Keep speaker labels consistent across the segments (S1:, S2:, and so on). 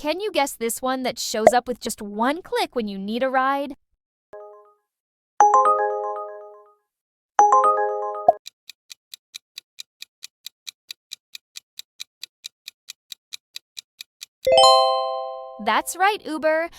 S1: Can you guess this one that shows up with just one click when you need a ride? That's right, Uber.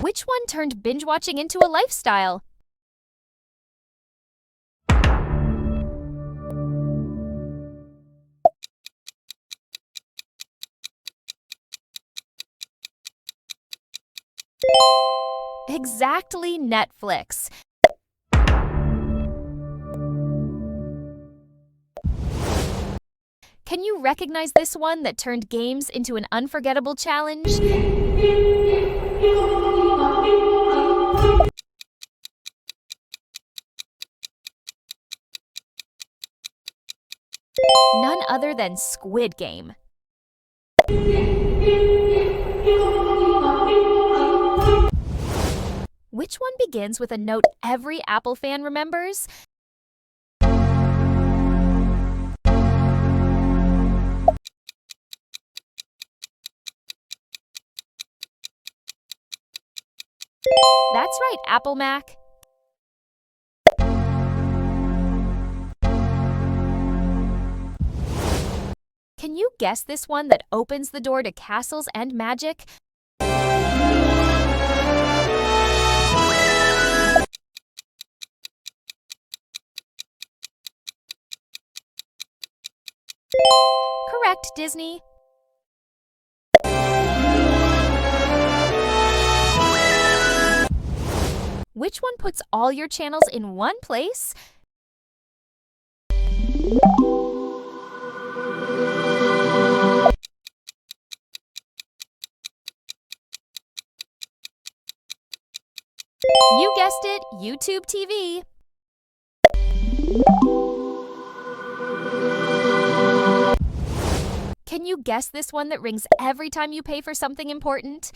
S1: Which one turned binge watching into a lifestyle? Exactly, Netflix. Can you recognize this one that turned games into an unforgettable challenge? None other than Squid Game. Which one begins with a note every Apple fan remembers? That's right, Apple Mac. Can you guess this one that opens the door to castles and magic? Correct, Disney. Which one puts all your channels in one place? You guessed it, YouTube TV. Can you guess this one that rings every time you pay for something important?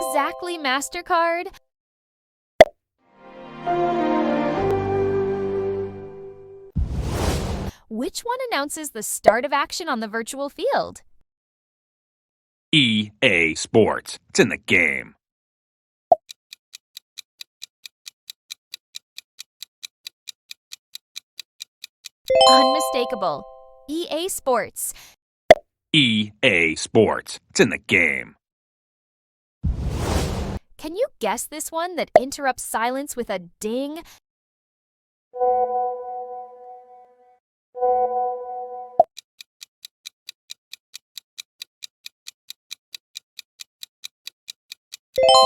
S1: Exactly, MasterCard. Which one announces the start of action on the virtual field?
S2: EA Sports. It's in the game.
S1: Unmistakable. EA Sports.
S2: EA Sports. It's in the game.
S1: Can you guess this one that interrupts silence with a ding?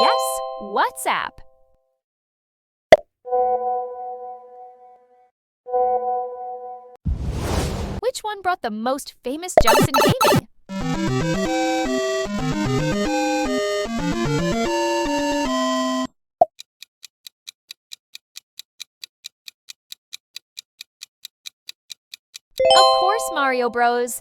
S1: Yes, WhatsApp. Which one brought the most famous jumps in gaming? Of course, Mario Bros.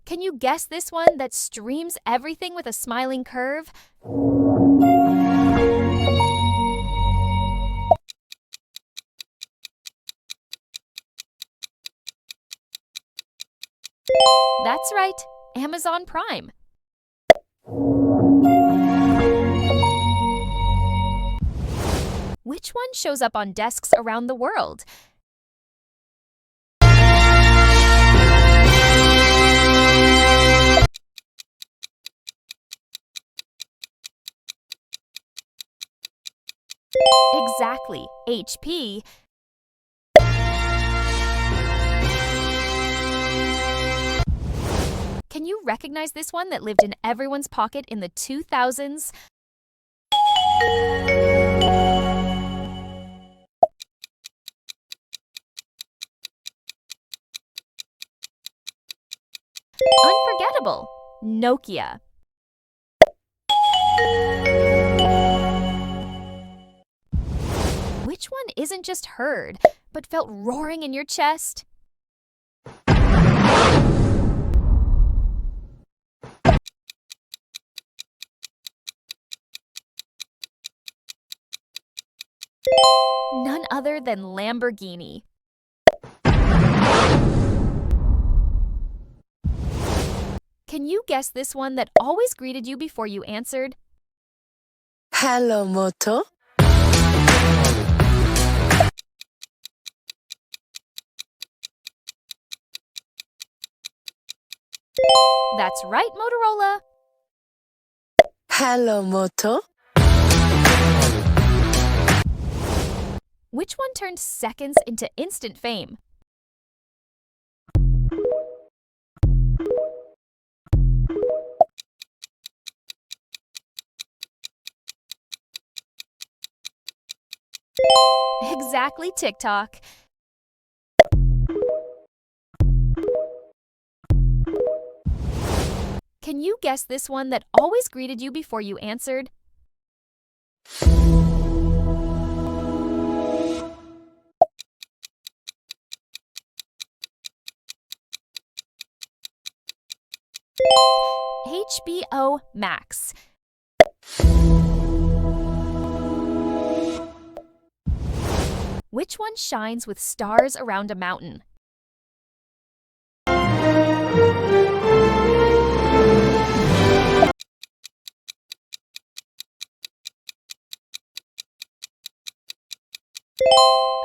S1: Can you guess this one that streams everything with a smiling curve? That's right, Amazon Prime. Which one shows up on desks around the world? Exactly, HP. Can you recognize this one that lived in everyone's pocket in the 2000s? Unforgettable. Nokia. Which one isn't just heard, but felt roaring in your chest? None other than Lamborghini. Can you guess this one that always greeted you before you answered?
S3: Hello, Moto.
S1: That's right, Motorola.
S3: Hello, Moto.
S1: Which one turned seconds into instant fame? Exactly, TikTok. Can you guess this one that always greeted you before you answered? HBO Max. Which one shines with stars around a mountain?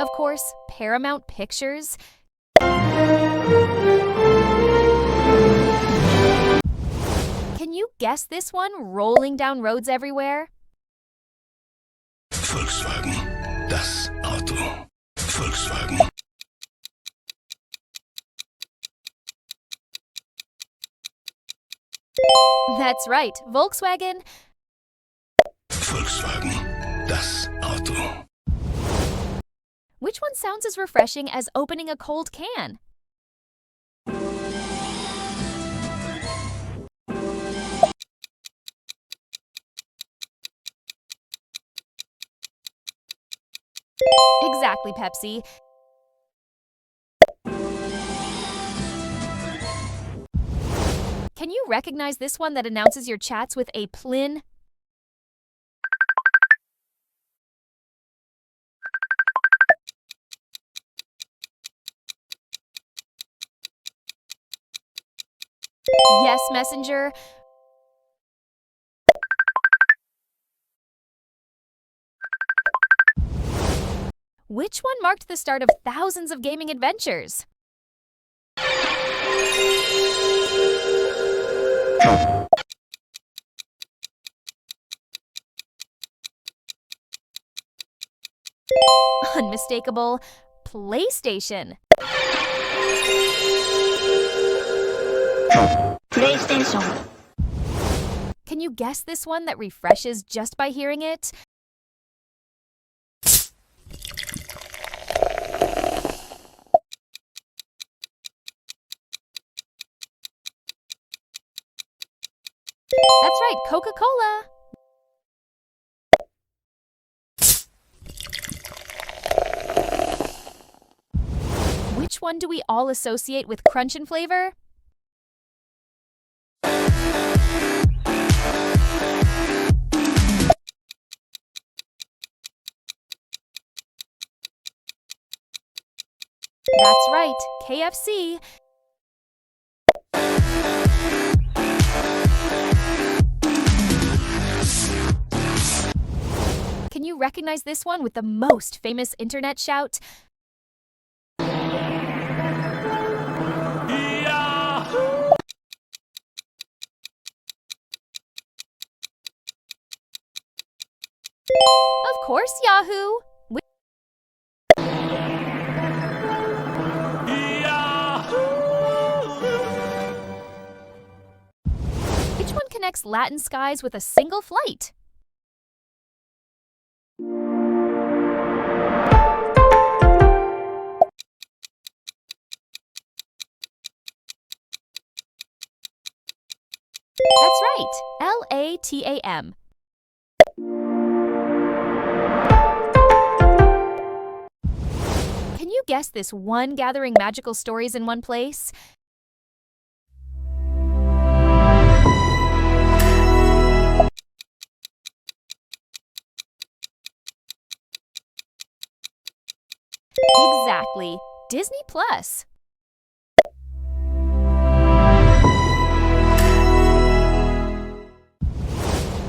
S1: Of course, Paramount Pictures. Can you guess this one rolling down roads everywhere?
S4: Volkswagen, das Auto. Volkswagen.
S1: That's right, Volkswagen.
S4: Volkswagen, das Auto.
S1: Which one sounds as refreshing as opening a cold can? Exactly, Pepsi. Can you recognize this one that announces your chats with a plin? Yes, Messenger. Which one marked the start of thousands of gaming adventures? Unmistakable PlayStation.
S5: PlayStation.
S1: Can you guess this one that refreshes just by hearing it? That's right, Coca-Cola. Which one do we all associate with crunch and flavor? That's right, KFC. Can you recognize this one with the most famous internet shout? Of course, Yahoo! Which one connects Latin skies with a single flight? That's right, LATAM. Can you guess this one gathering magical stories in one place? Exactly. Disney Plus.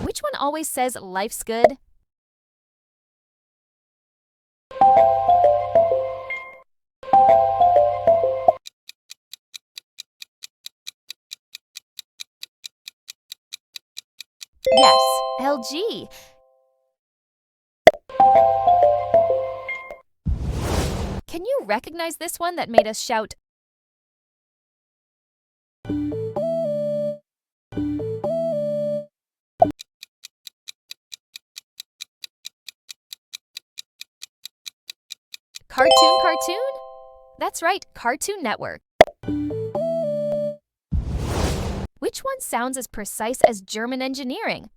S1: Which one always says life's good? Yes, LG. Can you recognize this one that made us shout? Cartoon? That's right, Cartoon Network. Which one sounds as precise as German engineering?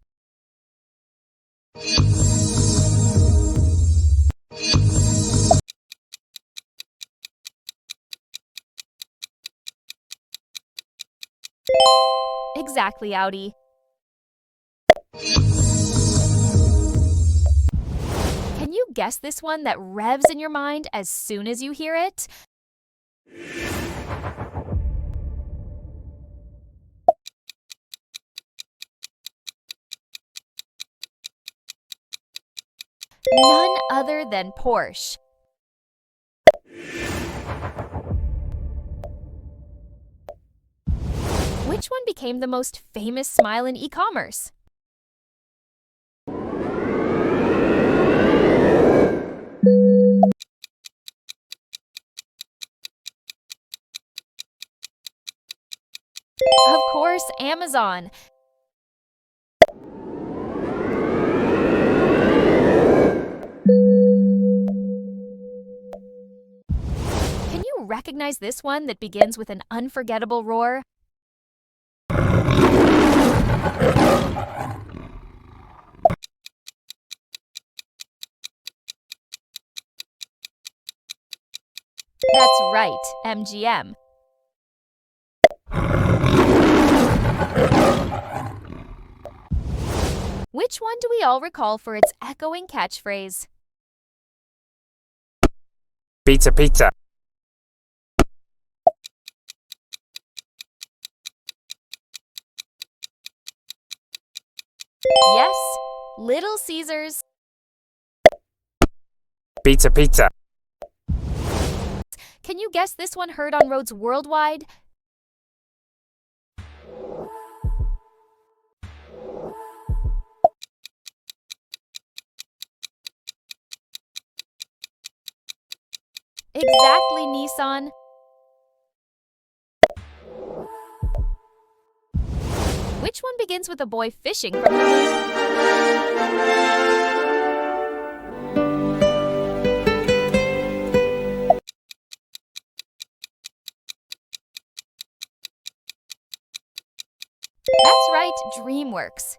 S1: Exactly, Audi. Can you guess this one that revs in your mind as soon as you hear it? None other than Porsche. Which one became the most famous smile in e-commerce? Of course, Amazon. Can you recognize this one that begins with an unforgettable roar? That's right, MGM. Which one do we all recall for its echoing catchphrase?
S5: Pizza, pizza.
S1: Yes, Little Caesars.
S5: Pizza, pizza.
S1: Can you guess this one heard on roads worldwide? Exactly, Nissan. Which one begins with a boy fishing from the moon? That's right, DreamWorks.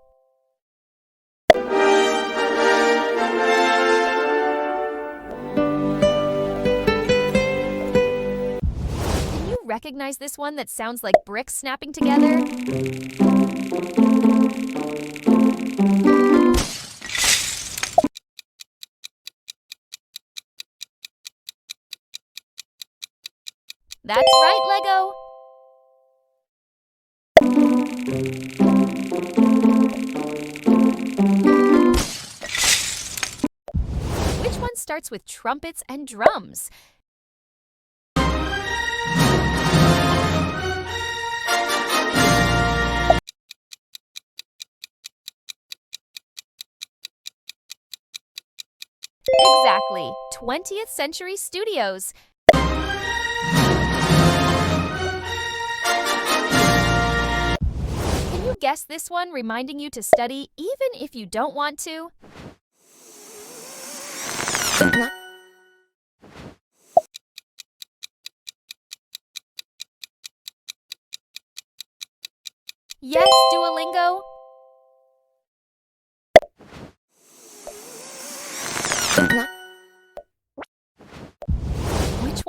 S1: Can you recognize this one that sounds like bricks snapping together? That's right, Lego. Which one starts with trumpets and drums? Exactly, 20th Century Studios. Can you guess this one reminding you to study even if you don't want to? Yes, Duolingo.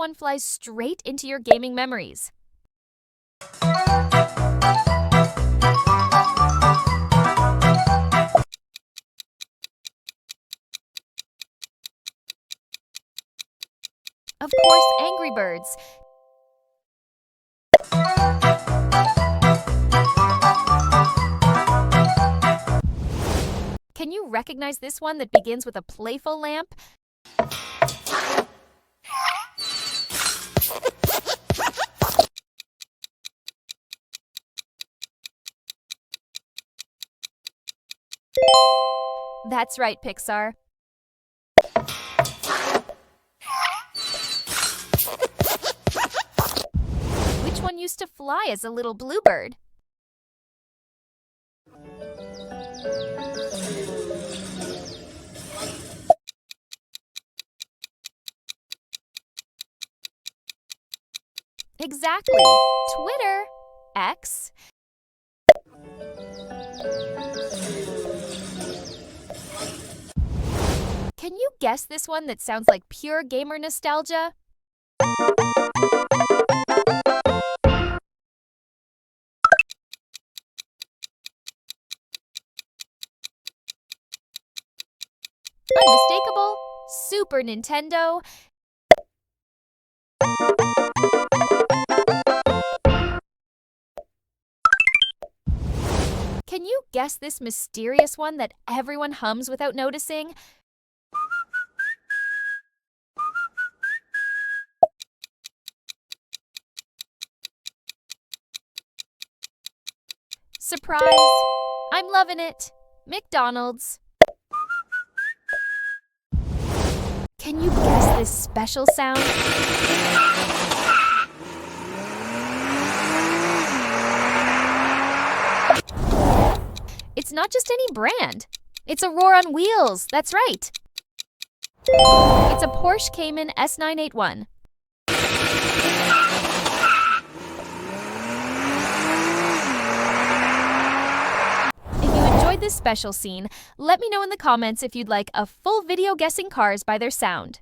S1: one flies straight into your gaming memories? Of course, Angry Birds. Can you recognize this one that begins with a playful lamp? That's right, Pixar. Which one used to fly as a little bluebird? Exactly. Twitter. X. Can you guess this one that sounds like pure gamer nostalgia? Unmistakable. Super Nintendo. Can you guess this mysterious one that everyone hums without noticing? Surprise! I'm loving it. McDonald's. Can you guess this special sound? It's not just any brand. It's a roar on wheels. That's right. It's a Porsche Cayman S981. If you enjoyed this special scene, let me know in the comments if you'd like a full video guessing cars by their sound.